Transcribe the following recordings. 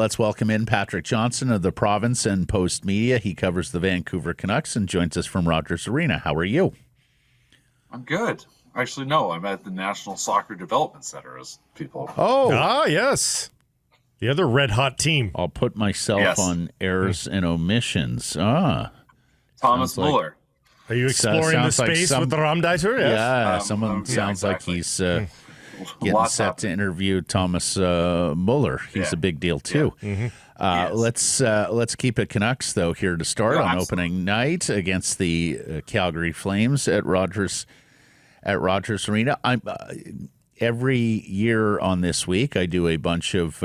Let's welcome in Patrick Johnston of the Province and Postmedia. He covers the Vancouver Canucks and joins us from Rogers Arena. How are you? I'm good. Actually, no, I'm at the National Soccer Development Center, as people. Yes. The other red-hot team. I'll put myself on errors and omissions. Thomas Muller. Are you exploring the space with the Ramdeiser? Yes. Yeah, someone sounds exactly. like he's getting set to interview Thomas Muller. He's a big deal too. Yeah. Let's keep it Canucks though here to start on absolutely. opening night against the Calgary Flames at Rogers Arena. Every year on this week I do a bunch of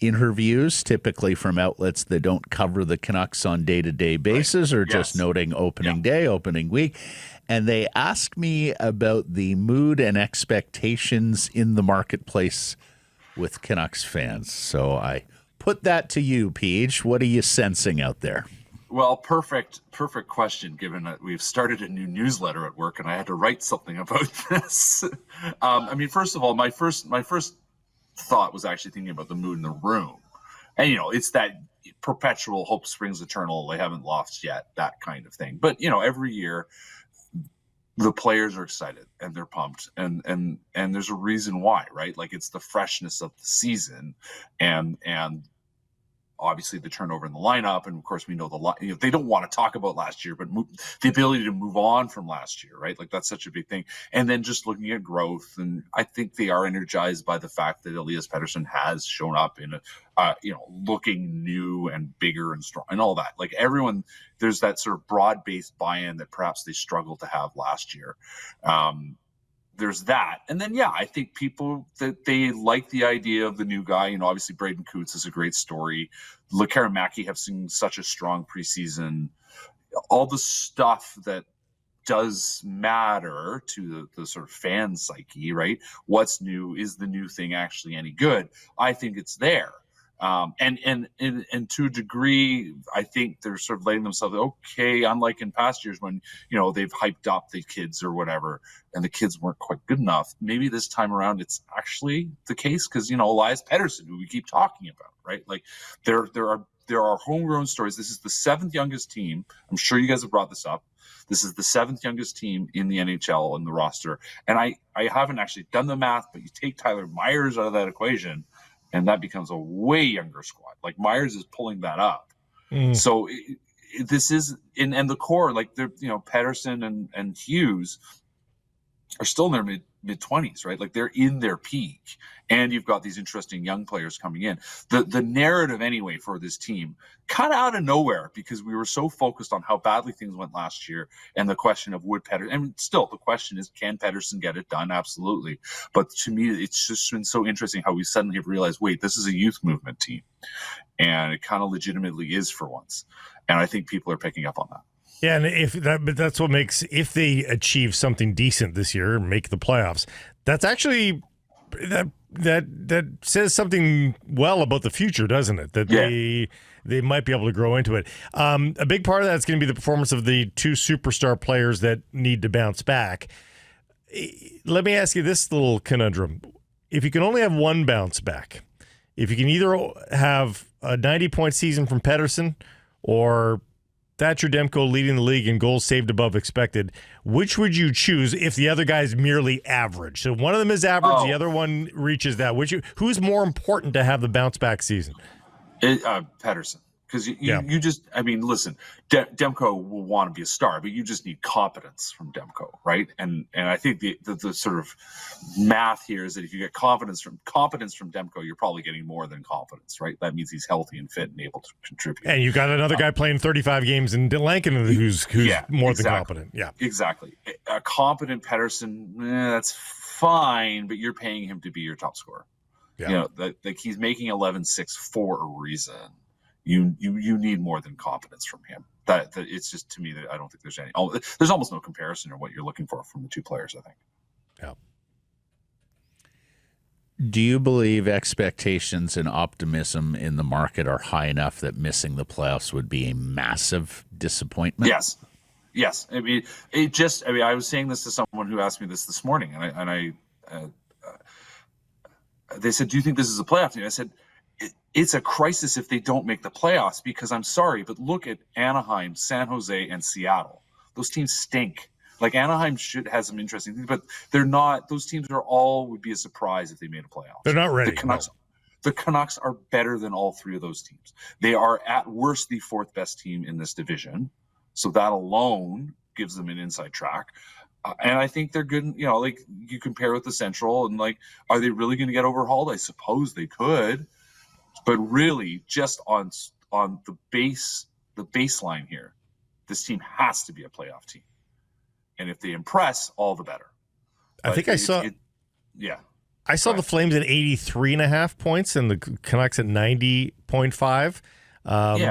interviews, typically from outlets that don't cover the Canucks on day-to-day basis or just noting opening day, opening week. And they ask me about the mood and expectations in the marketplace with Canucks fans. So I put that to you, Peach. What are you sensing out there? Well, perfect question, given that we've started a new newsletter at work and I had to write something about this. First of all, my first thought was actually thinking about the mood in the room. And, it's that perpetual hope springs eternal, they haven't lost yet, that kind of thing. But, every year the players are excited and they're pumped and there's a reason why, right? Like it's the freshness of the season and obviously the turnover in the lineup. And of course we know they don't want to talk about last year, but the ability to move on from last year, right? Like that's such a big thing. And then just looking at growth. And I think they are energized by the fact that Elias Pettersson has shown up in looking new and bigger and strong and all that. Like everyone, there's that sort of broad-based buy-in that perhaps they struggled to have last year. There's that. And then, I think people that they like the idea of the new guy. Obviously Braden Cootes is a great story. Lekkerimaki have seen such a strong preseason. All the stuff that does matter to the sort of fan psyche, right? What's new? Is the new thing actually any good? I think it's there. And to a degree, I think they're sort of letting themselves, okay, unlike in past years when, they've hyped up the kids or whatever, and the kids weren't quite good enough. Maybe this time around, it's actually the case because, Elias Pettersson, who we keep talking about, right? Like there are homegrown stories. This is the 7th youngest team. I'm sure you guys have brought this up. This is the 7th youngest team in the NHL in the roster. And I haven't actually done the math, but you take Tyler Myers out of that equation, and that becomes a way younger squad. Like Myers is pulling that up. So this is and the core, like they're Pettersson and Hughes are still in their mid-20s, right? Like they're in their peak, and you've got these interesting young players coming in. The narrative anyway for this team cut out of nowhere because we were so focused on how badly things went last year and the question of would Pettersson, and still the question is, can Pettersson get it done? Absolutely. But to me, it's just been so interesting how we suddenly have realized, wait, this is a youth movement team, and it kind of legitimately is for once. And I think people are picking up on that. Yeah, and but that's what makes, if they achieve something decent this year, make the playoffs, that's actually that says something well about the future, doesn't it? That they might be able to grow into it. A big part of that's going to be the performance of the 2 superstar players that need to bounce back. Let me ask you this little conundrum: if you can only have one bounce back, if you can either have a 90-point season from Pettersson or Thatcher Demko leading the league in goals saved above expected, which would you choose if the other guy's merely average? So one of them is average, the other one reaches that. Who's more important to have the bounce back season? Pettersson. Because you just, listen, Demko will want to be a star, but you just need competence from Demko, right? And I think the sort of math here is that if you get competence from Demko, you're probably getting more than confidence, right? That means he's healthy and fit and able to contribute. And you got another guy playing 35 games in Lankin who's more than competent. Yeah, exactly. A competent Pettersson, that's fine, but you're paying him to be your top scorer. Yeah. Like he's making 11.6 for a reason. You need more than confidence from him. That it's just, to me, that I don't think there's almost no comparison to what you're looking for from the 2 players, I think. Yeah. Do you believe expectations and optimism in the market are high enough that missing the playoffs would be a massive disappointment? Yes. I was saying this to someone who asked me this morning, and they said, "Do you think this is a playoff team?" I said, it's a crisis if they don't make the playoffs, because I'm sorry, but look at Anaheim, San Jose, and Seattle. Those teams stink. Like, Anaheim has some interesting things, but they're not. Those teams would be a surprise if they made a playoff. They're not ready. The Canucks are better than all three of those teams. They are at worst the fourth best team in this division. So that alone gives them an inside track. And I think they're good. You know, like, you compare with the Central, and like, are they really going to get overhauled? I suppose they could, but really just on the baseline here, this team has to be a playoff team. And if they impress, all the better. I think I saw the Flames at 83.5 points and the Canucks at 90.5.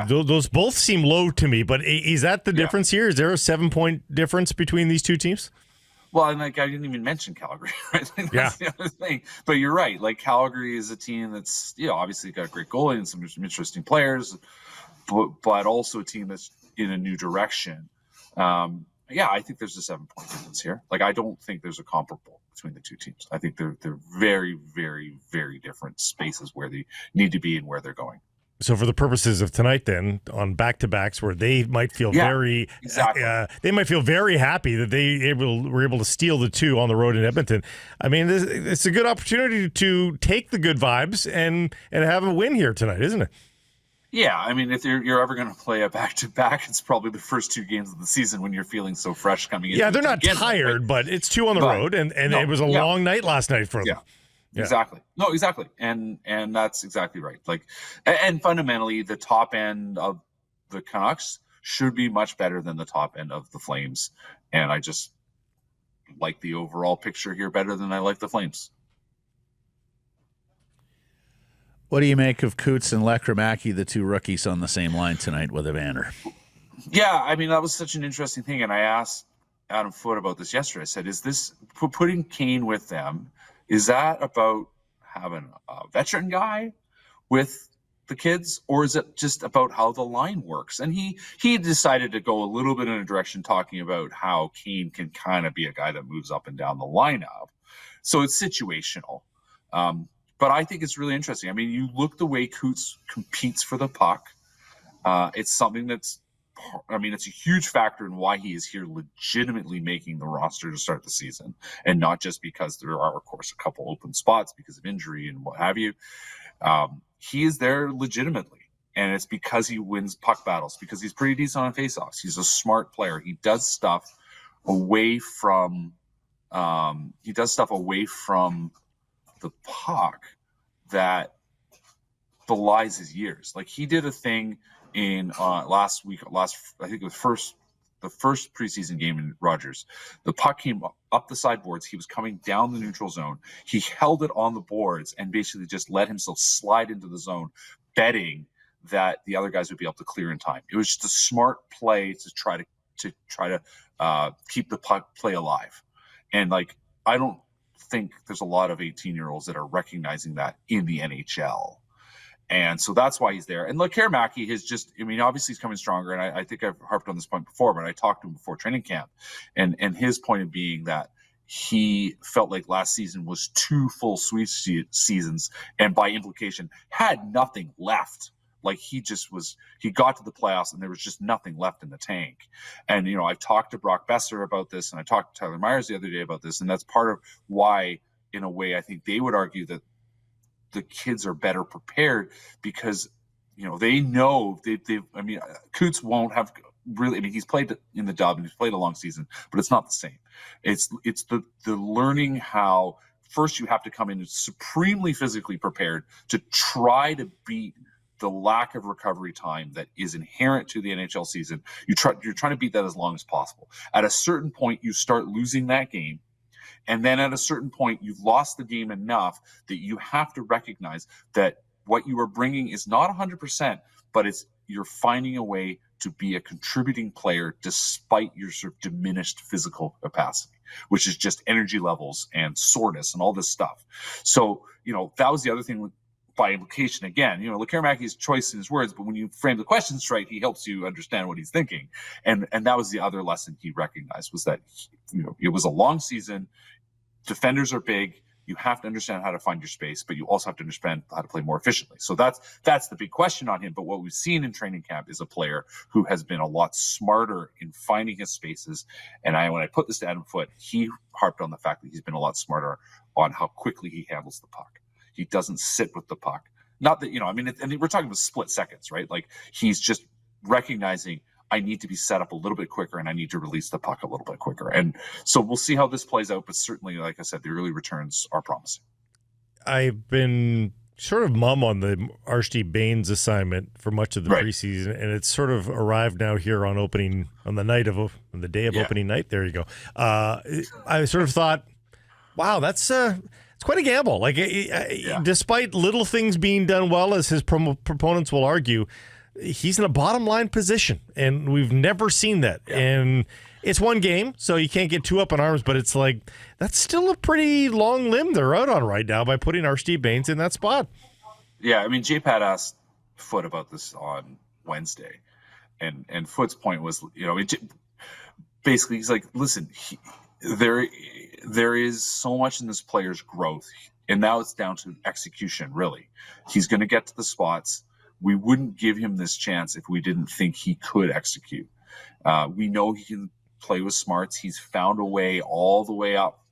Those both seem low to me, but is that the difference here? Is there a 7-point difference between these two teams? Well, and like, I didn't even mention Calgary, right? Like, that's the other thing. But you're right. Like, Calgary is a team that's, obviously got a great goalie and some interesting players, but also a team that's in a new direction. I think there's a 7-point difference here. Like, I don't think there's a comparable between the two teams. I think they're very, very, very different spaces where they need to be and where they're going. So for the purposes of tonight, then, on back-to-backs where they might feel very happy that they were able to steal the 2 on the road in Edmonton. I mean, it's a good opportunity to take the good vibes and have a win here tonight, isn't it? Yeah, I mean, if you're ever going to play a back-to-back, it's probably the first 2 games of the season when you're feeling so fresh coming in. Yeah, they're not tired, but it's 2 on the road, and it was a long night last night for them. Yeah. Exactly. No, exactly. And that's exactly right. Like, and fundamentally, the top end of the Canucks should be much better than the top end of the Flames. And I just like the overall picture here better than I like the Flames. What do you make of Cootes and Lekkerimäki, the 2 rookies on the same line tonight with Evander? Yeah, I mean, that was such an interesting thing. And I asked Adam Foote about this yesterday. I said, is this putting Kane with them? Is that about having a veteran guy with the kids, or is it just about how the line works? And he decided to go a little bit in a direction talking about how Kane can kind of be a guy that moves up and down the lineup. So it's situational. But I think it's really interesting. I mean, you look the way Cootes competes for the puck. It's something that's, it's a huge factor in why he is here legitimately making the roster to start the season, and not just because there are, of course, a couple open spots because of injury and what have you. He is there legitimately, and it's because he wins puck battles, because he's pretty decent on faceoffs. He's a smart player. He does stuff away from the puck that belies his years. Like, he did a thing in I think it was the first preseason game in Rogers. The puck came up the sideboards. He was coming down the neutral zone. He held it on the boards and basically just let himself slide into the zone, betting that the other guys would be able to clear in time. It was just a smart play to try to keep the puck play alive. And like, I don't think there's a lot of 18-year-olds that are recognizing that in the NHL. And so that's why he's there. And Lekkerimaki is just, obviously he's coming stronger. And I think I've harped on this point before, but I talked to him before training camp. And his point of being that he felt like last season was 2 full sweep seasons, and by implication had nothing left. Like, he got to the playoffs and there was just nothing left in the tank. And, I've talked to Brock Besser about this, and I talked to Tyler Myers the other day about this. And that's part of why, in a way, I think they would argue that the kids are better prepared, because they know Cootes won't have really, he's played in the dub and he's played a long season, but it's not the same. It's the learning how first you have to come in supremely physically prepared to try to beat the lack of recovery time that is inherent to the NHL season. You're trying to beat that as long as possible. At a certain point, you start losing that game. And then at a certain point, you've lost the game enough that you have to recognize that what you are bringing is not 100%, but you're finding a way to be a contributing player despite your sort of diminished physical capacity, which is just energy levels and soreness and all this stuff. So, that was the other thing by implication. Again, Lekkerimiki's choice in his words, but when you frame the questions right, he helps you understand what he's thinking. And that was the other lesson he recognized, was that, it was a long season. Defenders are big. You have to understand how to find your space, but you also have to understand how to play more efficiently. So that's the big question on him. But what we've seen in training camp is a player who has been a lot smarter in finding his spaces. And when I put this to Adam Foote, he harped on the fact that he's been a lot smarter on how quickly he handles the puck. He doesn't sit with the puck. Not that, and we're talking about split seconds, right? Like, he's just recognizing, I need to be set up a little bit quicker and I need to release the puck a little bit quicker. And so we'll see how this plays out. But certainly, like I said, the early returns are promising. I've been sort of mum on the Archie Baines assignment for much of the preseason, and it's sort of arrived now here on the day of opening night. There you go. I sort of thought, wow, it's quite a gamble. Like, despite little things being done well, as his proponents will argue, he's in a bottom line position, and we've never seen that. Yeah. And it's one game, so you can't get too up in arms, but it's like, that's still a pretty long limb they're out on right now by putting Archie Baines in that spot. Yeah, I mean, J-Pat asked Foote about this on Wednesday, and Foote's point was, basically, he's like, listen, there is so much in this player's growth, and now it's down to execution, really. He's going to get to the spots. We wouldn't give him this chance if we didn't think he could execute. We know he can play with smarts. He's found a way all the way up,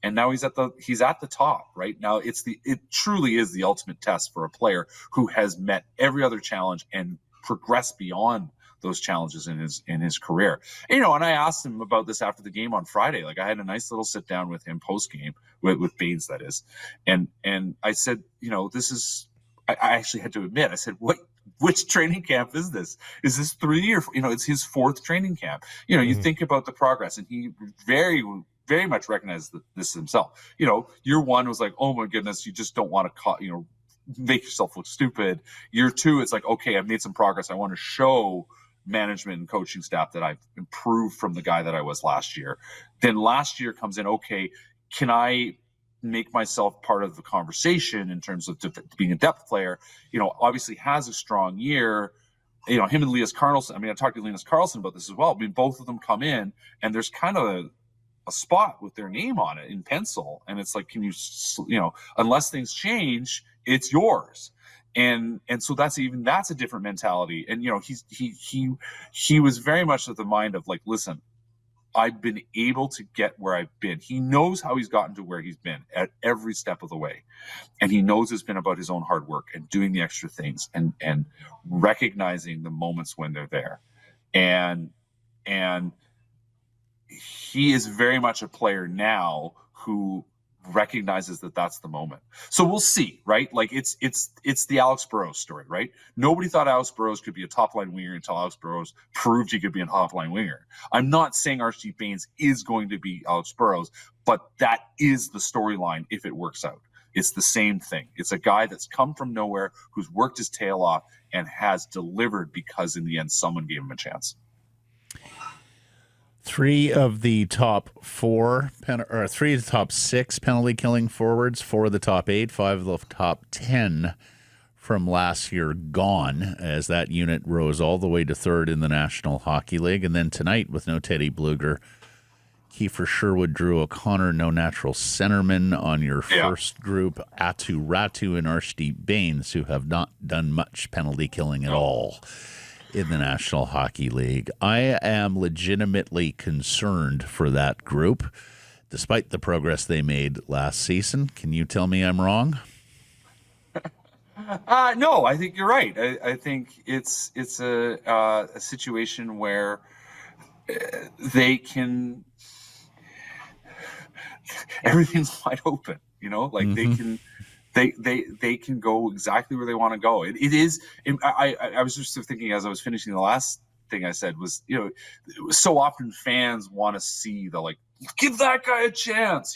and now he's at the top. Right now, it truly is the ultimate test for a player who has met every other challenge and progressed beyond those challenges in his career. And I asked him about this after the game on Friday. Like, I had a nice little sit down with him post game with Bains, that is, and I said, this is. I actually had to admit, I said, which training camp is this? Is this 3 or, it's his fourth training camp. You think about the progress, and he very, very much recognized this himself. Year one was like, oh my goodness, you just don't want to, make yourself look stupid. Year two, it's like, okay, I've made some progress. I want to show management and coaching staff that I've improved from the guy that I was last year. Then last year comes in, okay, can I make myself part of the conversation in terms of being a depth player? Obviously has a strong year. Him and Linus Karlsson. I talked to Linus Karlsson about this as well. Both of them come in, and there's kind of a spot with their name on it in pencil, and it's like, can you, unless things change, it's yours. And so that's a different mentality. And he was very much of the mind of like, listen, I've been able to get where I've been. He knows how he's gotten to where he's been at every step of the way. And he knows it's been about his own hard work and doing the extra things and recognizing the moments when they're there. And he is very much a player now who recognizes that that's the moment. So we'll see, right? Like, it's the Alex Burrows story, right? Nobody thought Alex Burrows could be a top line winger until Alex Burrows proved he could be a top line winger. I'm not saying Archie Baines is going to be Alex Burrows, but that is the storyline if it works out. It's the same thing. It's a guy that's come from nowhere, who's worked his tail off and has delivered because in the end someone gave him a chance. 3 of the top 6 penalty killing forwards, 4 of the top 8, 5 of the top 10 from last year gone, as that unit rose all the way to 3rd in the National Hockey League. And then tonight, with no Teddy Bluger, Kiefer Sherwood, Drew O'Connor, no natural centerman on your first group, Atu Ratu and Archie Baines, who have not done much penalty killing at all in the National Hockey League. I am legitimately concerned for that group, despite the progress they made last season. Can you tell me I'm wrong? No, I think you're right. I think it's a situation where they can. Everything's wide open, They can. They can go exactly where they want to go. It is. I was just thinking as I was finishing the last thing I said was, so often fans want to see give that guy a chance,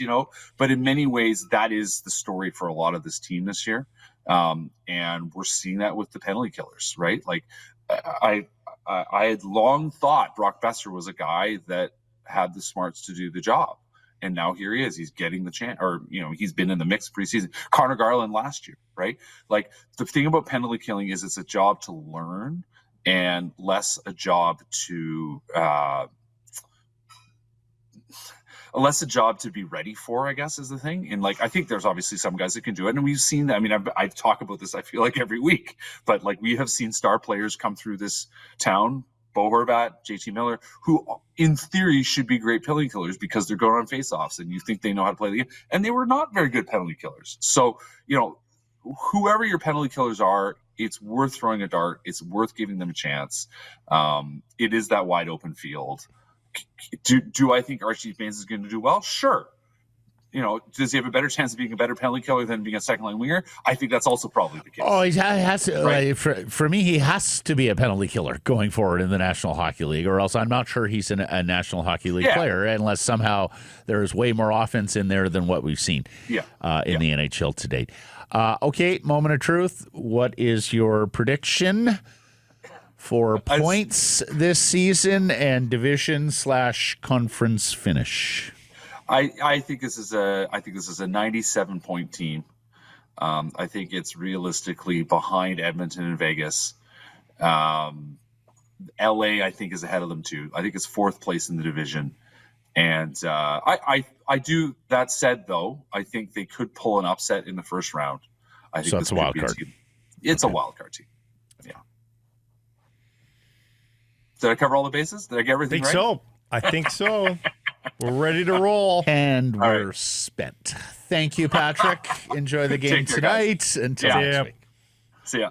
But in many ways, that is the story for a lot of this team this year, and we're seeing that with the penalty killers, right? Like, I had long thought Brock Besser was a guy that had the smarts to do the job. And now here he is. He's getting the chance, or, he's been in the mix preseason. Connor Garland last year, right? Like, the thing about penalty killing is it's a job to learn and less a job to, less a job to be ready for, I guess, is the thing. And like, I think there's obviously some guys that can do it, and we've seen that. I mean, I talk about this, I feel like, every week, but like, we have seen star players come through this town, Bo Horvat, JT Miller, who in theory should be great penalty killers because they're going on faceoffs and you think they know how to play the game, and they were not very good penalty killers. So, you know, whoever your penalty killers are, it's worth throwing a dart. It's worth giving them a chance. It is that wide open field. Do I think Archie Baines is going to do well? Sure. You know, does he have a better chance of being a better penalty killer than being a second line winger? I think that's also probably the case. Oh, he has to. Right. For me, he has to be a penalty killer going forward in the National Hockey League, or else I'm not sure he's a National Hockey League player, unless somehow there is way more offense in there than what we've seen in the NHL to date. Okay, moment of truth. What is your prediction for points this season and division/conference finish? I think this is a 97-point team. I think it's realistically behind Edmonton and Vegas. LA, I think, is ahead of them too. I think it's 4th place in the division. And I do. That said, though, I think they could pull an upset in the first round. I think so it's a wild card. It's a wild card team. Yeah. Did I cover all the bases? Did I get everything right? I think so. We're ready to roll. And we're spent. Thank you, Patrick. Enjoy the game tonight. Until next week. See ya.